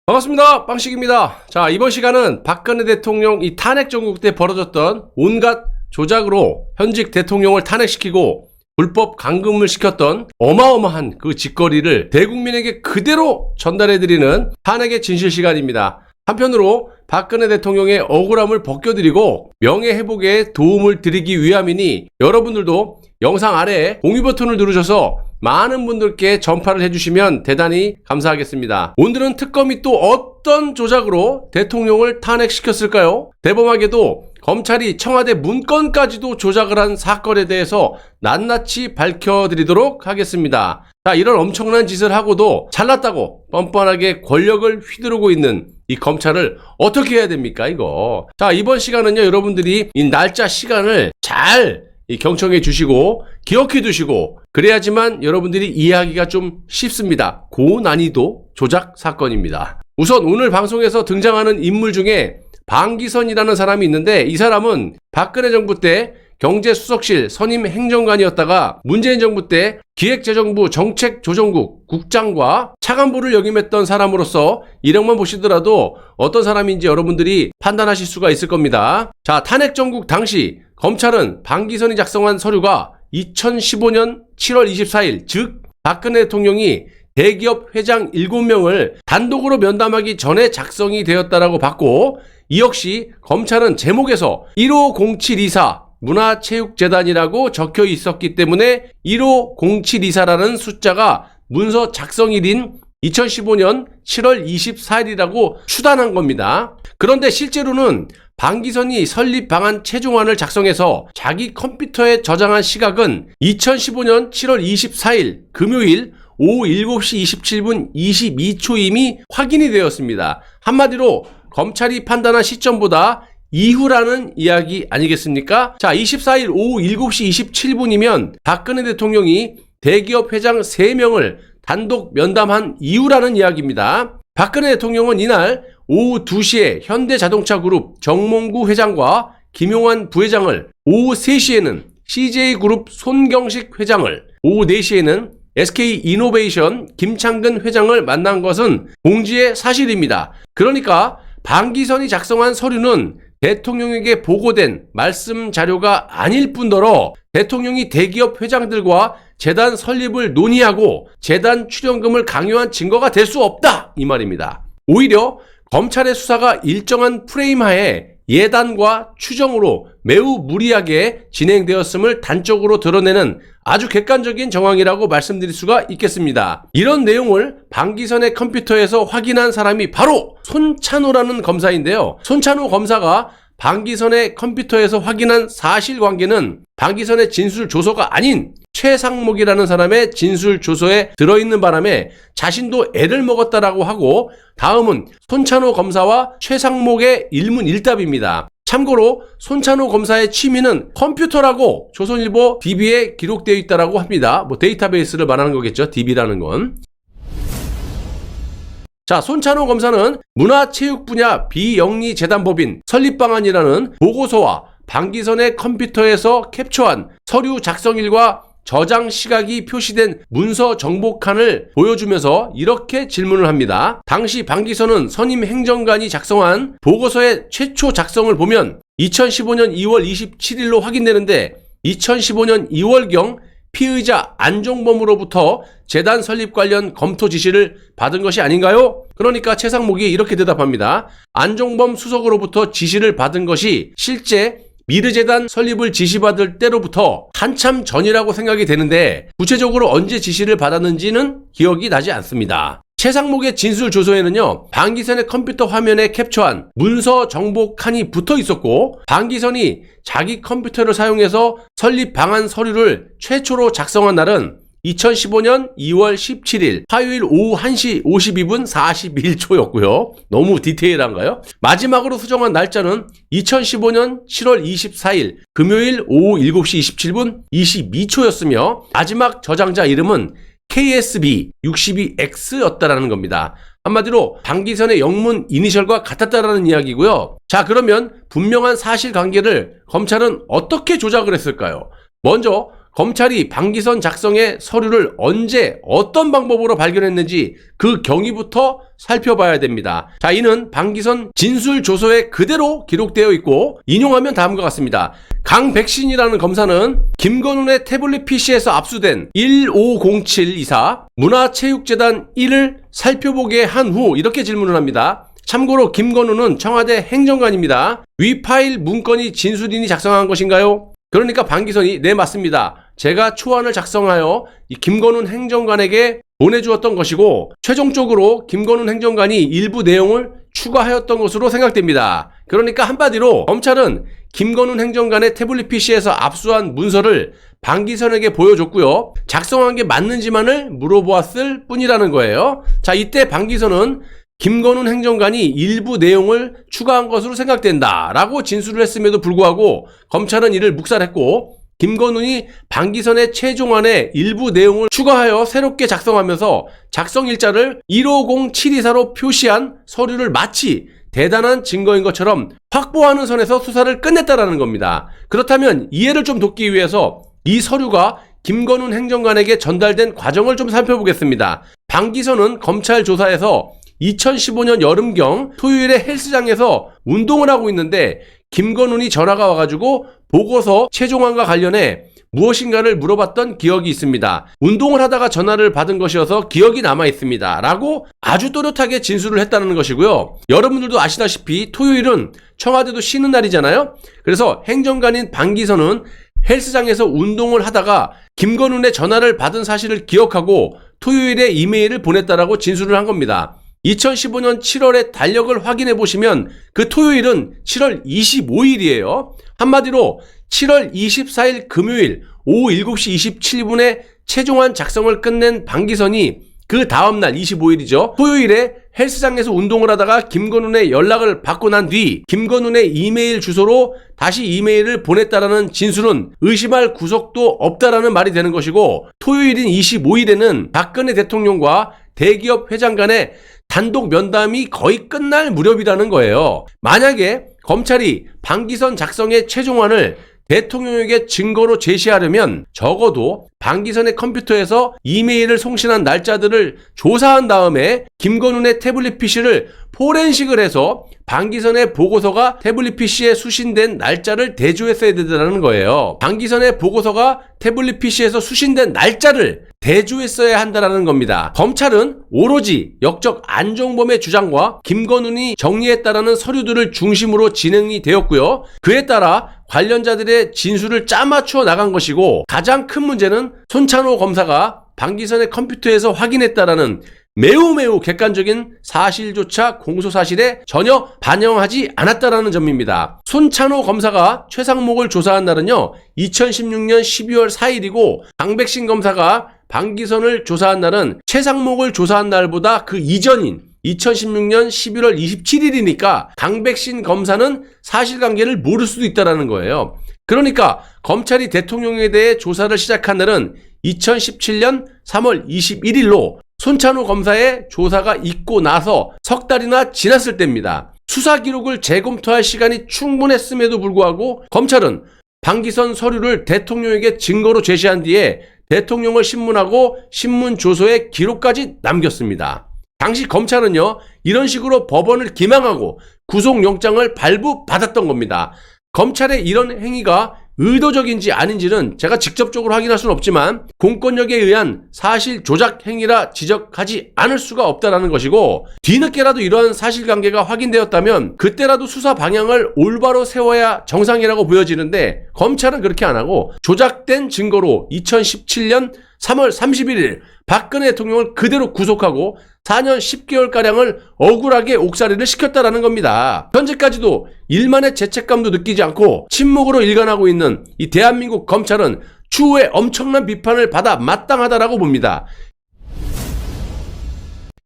반갑습니다. 빵식입니다. 자, 이번 시간은 박근혜 대통령 이 탄핵 정국 때 벌어졌던 온갖 조작으로 현직 대통령을 탄핵시키고 불법 감금을 시켰던 어마어마한 그 짓거리를 대국민에게 그대로 전달해드리는 탄핵의 진실 시간입니다. 한편으로 박근혜 대통령의 억울함을 벗겨드리고 명예회복에 도움을 드리기 위함이니 여러분들도 영상 아래에 공유 버튼을 누르셔서 많은 분들께 전파를 해주시면 대단히 감사하겠습니다. 오늘은 특검이 또 어떤 조작으로 대통령을 탄핵시켰을까요? 대범하게도 검찰이 청와대 문건까지도 조작을 한 사건에 대해서 낱낱이 밝혀드리도록 하겠습니다. 자, 이런 엄청난 짓을 하고도 잘났다고 뻔뻔하게 권력을 휘두르고 있는 이 검찰을 어떻게 해야 됩니까, 이거? 자, 이번 시간은요, 여러분들이 이 날짜 시간을 잘 경청해 주시고 기억해 두시고 그래야지만 여러분들이 이해하기가 좀 쉽습니다. 고난이도 조작 사건입니다. 우선 오늘 방송에서 등장하는 인물 중에 방기선이라는 사람이 있는데, 이 사람은 박근혜 정부 때 경제수석실 선임 행정관이었다가 문재인 정부 때 기획재정부 정책조정국 국장과 차관보를 역임했던 사람으로서 이력만 보시더라도 어떤 사람인지 여러분들이 판단하실 수가 있을 겁니다. 자, 탄핵 정국 당시 검찰은 방기선이 작성한 서류가 2015년 7월 24일, 즉 박근혜 대통령이 대기업 회장 7명을 단독으로 면담하기 전에 작성이 되었다라고 봤고, 이 역시 검찰은 제목에서 150724 문화체육재단이라고 적혀 있었기 때문에 150724라는 숫자가 문서 작성일인 2015년 7월 24일이라고 추단한 겁니다. 그런데 실제로는 방기선이 설립 방안 최종안을 작성해서 자기 컴퓨터에 저장한 시각은 2015년 7월 24일 금요일 오후 7시 27분 22초임이 확인이 되었습니다. 한마디로 검찰이 판단한 시점보다 이후라는 이야기 아니겠습니까? 자, 24일 오후 7시 27분이면 박근혜 대통령이 대기업 회장 3명을 단독 면담한 이후라는 이야기입니다. 박근혜 대통령은 이날 오후 2시에 현대자동차그룹 정몽구 회장과 김용환 부회장을, 오후 3시에는 CJ그룹 손경식 회장을, 오후 4시에는 SK이노베이션 김창근 회장을 만난 것은 공지의 사실입니다. 그러니까 방기선이 작성한 서류는 대통령에게 보고된 말씀 자료가 아닐 뿐더러 대통령이 대기업 회장들과 재단 설립을 논의하고 재단 출연금을 강요한 증거가 될 수 없다, 이 말입니다. 오히려 검찰의 수사가 일정한 프레임 하에 예단과 추정으로 매우 무리하게 진행되었음을 단적으로 드러내는 아주 객관적인 정황이라고 말씀드릴 수가 있겠습니다. 이런 내용을 방기선의 컴퓨터에서 확인한 사람이 바로 손찬호라는 검사인데요. 손찬호 검사가 방기선의 컴퓨터에서 확인한 사실관계는 방기선의 진술 조서가 아닌 최상목이라는 사람의 진술 조서에 들어있는 바람에 자신도 애를 먹었다라고 하고, 다음은 손찬호 검사와 최상목의 일문일답입니다. 참고로 손찬호 검사의 취미는 컴퓨터라고 조선일보 DB에 기록되어 있다라고 합니다. 데이터베이스를 말하는 거겠죠, DB라는 건. 자, 손찬호 검사는 문화체육 분야 비영리재단법인 설립방안이라는 보고서와 방기선의 컴퓨터에서 캡처한 서류 작성일과 저장 시각이 표시된 문서 정보칸을 보여주면서 이렇게 질문을 합니다. 당시 방기선은 선임 행정관이 작성한 보고서의 최초 작성을 보면 2015년 2월 27일로 확인되는데 2015년 2월경 피의자 안종범으로부터 재단 설립 관련 검토 지시를 받은 것이 아닌가요? 그러니까 최상목이 이렇게 대답합니다. 안종범 수석으로부터 지시를 받은 것이 실제 미르재단 설립을 지시받을 때로부터 한참 전이라고 생각이 되는데 구체적으로 언제 지시를 받았는지는 기억이 나지 않습니다. 최상목의 진술 조서에는요, 방기선의 컴퓨터 화면에 캡처한 문서 정보 칸이 붙어 있었고, 방기선이 자기 컴퓨터를 사용해서 설립 방안 서류를 최초로 작성한 날은 2015년 2월 17일 화요일 오후 1시 52분 41초였고요. 너무 디테일한가요? 마지막으로 수정한 날짜는 2015년 7월 24일 금요일 오후 7시 27분 22초였으며 마지막 저장자 이름은 KSB62X였다라는 겁니다. 한마디로 방기선의 영문 이니셜과 같았다라는 이야기고요. 자, 그러면 분명한 사실관계를 검찰은 어떻게 조작을 했을까요? 먼저 검찰이 방기선 작성의 서류를 언제 어떤 방법으로 발견했는지 그 경위부터 살펴봐야 됩니다. 자, 이는 방기선 진술조서에 그대로 기록되어 있고 인용하면 다음과 같습니다. 강백신이라는 검사는 김건훈의 태블릿 PC에서 압수된 150724 문화체육재단 1을 살펴보게 한 후 이렇게 질문을 합니다. 참고로 김건훈은 청와대 행정관입니다. 위 파일 문건이 진술인이 작성한 것인가요? 그러니까 방기선이 네, 맞습니다. 제가 초안을 작성하여 이 김건훈 행정관에게 보내주었던 것이고 최종적으로 김건훈 행정관이 일부 내용을 추가하였던 것으로 생각됩니다. 그러니까 한마디로 검찰은 김건훈 행정관의 태블릿 PC에서 압수한 문서를 방기선에게 보여줬고요. 작성한 게 맞는지만을 물어보았을 뿐이라는 거예요. 자, 이때 방기선은 김건훈 행정관이 일부 내용을 추가한 것으로 생각된다 라고 진술을 했음에도 불구하고 검찰은 이를 묵살했고 김건훈이 방기선의 최종안에 일부 내용을 추가하여 새롭게 작성하면서 작성 일자를 150724로 표시한 서류를 마치 대단한 증거인 것처럼 확보하는 선에서 수사를 끝냈다라는 겁니다. 그렇다면 이해를 좀 돕기 위해서 이 서류가 김건훈 행정관에게 전달된 과정을 좀 살펴보겠습니다. 방기선은 검찰 조사에서 2015년 여름경 토요일에 헬스장에서 운동을 하고 있는데 김건훈이 전화가 와가지고 보고서 최종안과 관련해 무엇인가를 물어봤던 기억이 있습니다. 운동을 하다가 전화를 받은 것이어서 기억이 남아 있습니다. 라고 아주 또렷하게 진술을 했다는 것이고요. 여러분들도 아시다시피 토요일은 청와대도 쉬는 날이잖아요. 그래서 행정관인 방기선은 헬스장에서 운동을 하다가 김건훈의 전화를 받은 사실을 기억하고 토요일에 이메일을 보냈다라고 진술을 한 겁니다. 2015년 7월에 달력을 확인해 보시면 그 토요일은 7월 25일이에요. 한마디로 7월 24일 금요일 오후 7시 27분에 최종안 작성을 끝낸 방기선이 그 다음날 25일이죠. 토요일에 헬스장에서 운동을 하다가 김건훈의 연락을 받고 난 뒤 김건훈의 이메일 주소로 다시 이메일을 보냈다라는 진술은 의심할 구석도 없다라는 말이 되는 것이고 토요일인 25일에는 박근혜 대통령과 대기업 회장 간의 단독 면담이 거의 끝날 무렵이라는 거예요. 만약에 검찰이 방기선 작성의 최종안을 대통령에게 증거로 제시하려면 적어도 방기선의 컴퓨터에서 이메일을 송신한 날짜들을 조사한 다음에 김건훈의 태블릿 PC를 포렌식을 해서 방기선의 보고서가 태블릿 PC에 수신된 날짜를 대조했어야 된다는 거예요. 방기선의 보고서가 태블릿 PC에서 수신된 날짜를 대조했어야 한다는 겁니다. 검찰은 오로지 역적 안종범의 주장과 김건훈이 정리했다라는 서류들을 중심으로 진행이 되었고요. 그에 따라 관련자들의 진술을 짜맞춰 나간 것이고 가장 큰 문제는 손찬호 검사가 방기선의 컴퓨터에서 확인했다라는 매우 객관적인 사실조차 공소사실에 전혀 반영하지 않았다라는 점입니다. 손찬호 검사가 최상목을 조사한 날은요 2016년 12월 4일이고 강백신 검사가 방기선을 조사한 날은 최상목을 조사한 날보다 그 이전인 2016년 11월 27일이니까 강백신 검사는 사실관계를 모를 수도 있다는 거예요. 그러니까 검찰이 대통령에 대해 조사를 시작한 날은 2017년 3월 21일로 손찬호 검사의 조사가 있고 나서 석 달이나 지났을 때입니다. 수사 기록을 재검토할 시간이 충분했음에도 불구하고 검찰은 방기선 서류를 대통령에게 증거로 제시한 뒤에 대통령을 신문하고 신문 조서에 기록까지 남겼습니다. 당시 검찰은요 이런 식으로 법원을 기망하고 구속영장을 발부받았던 겁니다. 검찰의 이런 행위가 의도적인지 아닌지는 제가 직접적으로 확인할 수는 없지만 공권력에 의한 사실 조작 행위라 지적하지 않을 수가 없다는 것이고 뒤늦게라도 이러한 사실관계가 확인되었다면 그때라도 수사 방향을 올바로 세워야 정상이라고 보여지는데 검찰은 그렇게 안 하고 조작된 증거로 2017년 3월 31일 박근혜 대통령을 그대로 구속하고 4년 10개월가량을 억울하게 옥살이를 시켰다라는 겁니다. 현재까지도 일만의 죄책감도 느끼지 않고 침묵으로 일관하고 있는 이 대한민국 검찰은 추후에 엄청난 비판을 받아 마땅하다라고 봅니다.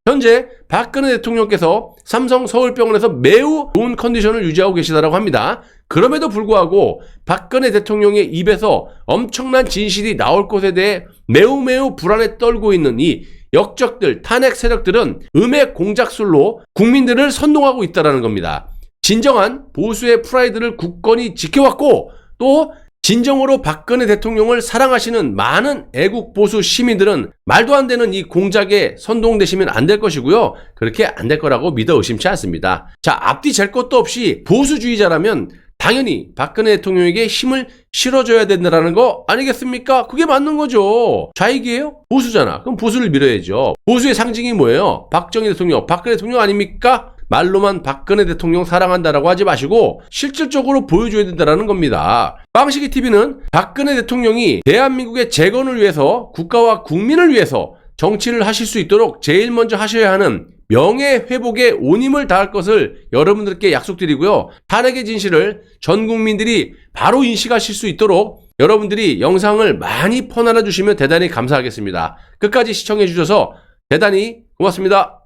현재 박근혜 대통령께서 삼성 서울병원에서 매우 좋은 컨디션을 유지하고 계시다라고 합니다. 그럼에도 불구하고 박근혜 대통령의 입에서 엄청난 진실이 나올 것에 대해 매우 불안에 떨고 있는 이 역적들, 탄핵 세력들은 음의 공작술로 국민들을 선동하고 있다는 겁니다. 진정한 보수의 프라이드를 굳건히 지켜왔고 또 진정으로 박근혜 대통령을 사랑하시는 많은 애국 보수 시민들은 말도 안 되는 이 공작에 선동되시면 안 될 것이고요. 그렇게 안 될 거라고 믿어 의심치 않습니다. 자, 앞뒤 잴 것도 없이 보수주의자라면 당연히 박근혜 대통령에게 힘을 실어줘야 된다는 거 아니겠습니까? 그게 맞는 거죠. 좌익이에요? 보수잖아. 그럼 보수를 밀어야죠. 보수의 상징이 뭐예요? 박정희 대통령, 박근혜 대통령 아닙니까? 말로만 박근혜 대통령 사랑한다라고 하지 마시고 실질적으로 보여줘야 된다는 겁니다. 빵식이 TV는 박근혜 대통령이 대한민국의 재건을 위해서, 국가와 국민을 위해서 정치를 하실 수 있도록 제일 먼저 하셔야 하는 명예회복에 온 힘을 다할 것을 여러분들께 약속드리고요. 탄핵의 진실을 전 국민들이 바로 인식하실 수 있도록 여러분들이 영상을 많이 퍼나눠 주시면 대단히 감사하겠습니다. 끝까지 시청해 주셔서 대단히 고맙습니다.